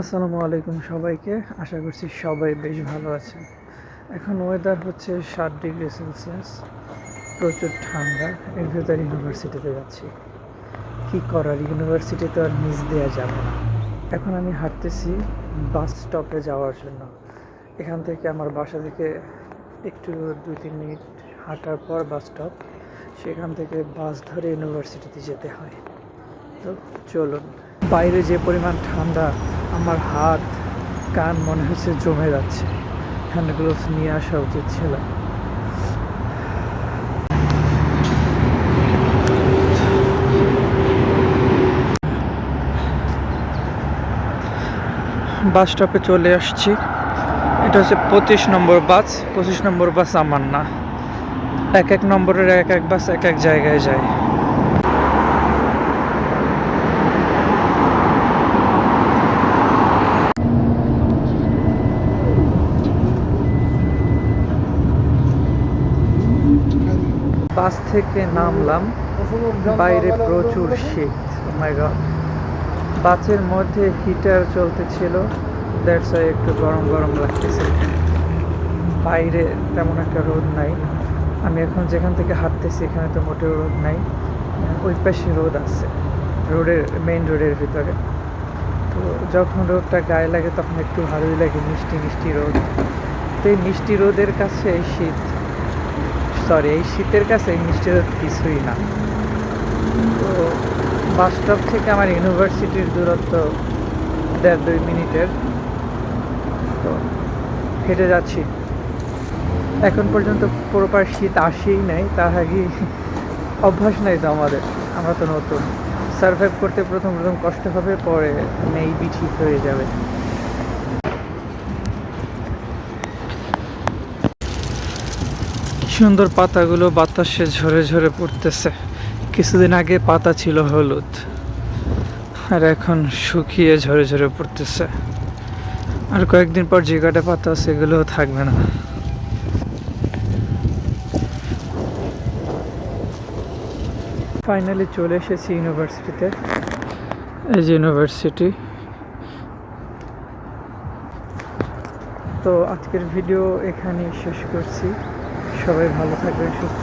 আসসালামু আলাইকুম সবাইকে। আশা করছি সবাই বেশ ভালো আছেন। এখন ওয়েদার হচ্ছে 7 ডিগ্রি সেলসিয়াস, প্রচুর ঠান্ডা। এর ভেতরে ইউনিভার্সিটিতে যাচ্ছি, কী করার, ইউনিভার্সিটিতে আর মিস দেওয়া যাবে না। এখন আমি হাঁটতেছি বাস স্টপে যাওয়ার জন্য। এখান থেকে আমার বাসা থেকে একটু 2-3 মিনিট হাঁটার পর বাস স্টপ, সেখান থেকে বাস ধরে ইউনিভার্সিটিতে যেতে হয়। তো চলুন। বাইরে যে পরিমাণ ঠান্ডা, আমার হাত কান মনে হচ্ছে জমে যাচ্ছে। হ্যান্ড গ্লোভস নিয়ে আসা উচিত ছিল। বাস স্টপে চলে আসছি। এটা হচ্ছে 25 নম্বর বাস। 25 নম্বর বাস আমার না, এক এক নম্বরের এক এক বাস এক এক জায়গায় যায়। বাস থেকে নামলাম, বাইরে প্রচুর শীত। ও মাই গড। বাসের মধ্যে হিটার চলতেছিল, দ্যাটস ওয়াই একটু গরম গরম লাগতেছে। বাইরে তেমন একটা রোদ নাই। আমি এখন যেখান থেকে হাঁটতেছি এখানে তো মোটেও রোদ নাই। ওই পাশে রোদ আছে, মেইন রোডের ভিতরে। তো যখন রোদটা গায়ে লাগে তখন একটু ভালোই লাগে, মিষ্টি মিষ্টি রোদ। তো এই মিষ্টি রোদের কাছে এই শীতের কাছে এই মিষ্টি রোদ কিছুই না। তো বাস স্টপ থেকে আমার ইউনিভার্সিটির দূরত্ব 1.5-2 মিনিটের। তো হেঁটে যাচ্ছি। এখন পর্যন্ত প্রপার শীত আসেই নাই, তার আগে অভ্যাস নাই তো আমাদের, আমরা তো নতুন। সার্ভাইভ করতে প্রথম প্রথম কষ্ট হবে, পরে মেবি ঠিক হয়ে যাবে। সুন্দর পাতাগুলো বাতাসে ঝরে ঝরে পড়তেছে। কিছুদিন আগে পাতা ছিল হলুদ, আর এখন শুকিয়ে ঝরে ঝরে পড়তেছে। আর কয়েকদিন পর যে কটা পাতা সেগুলোও থাকবে না। ফাইনালি চলে এসেছি ইউনিভার্সিটিতে। এই যে ইউনিভার্সিটি। তো আজকের ভিডিও এখানেই শেষ করছি। সবাই ভালো থাকবেন, সুস্থ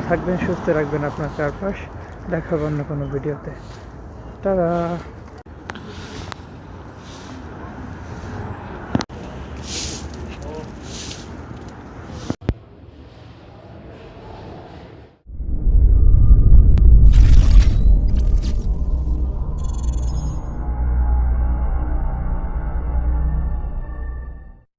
থাকবেন, সুস্থ রাখবেন আপনার চারপাশ। দেখাবো অন্য কোনো ভিডিওতে। টাটা।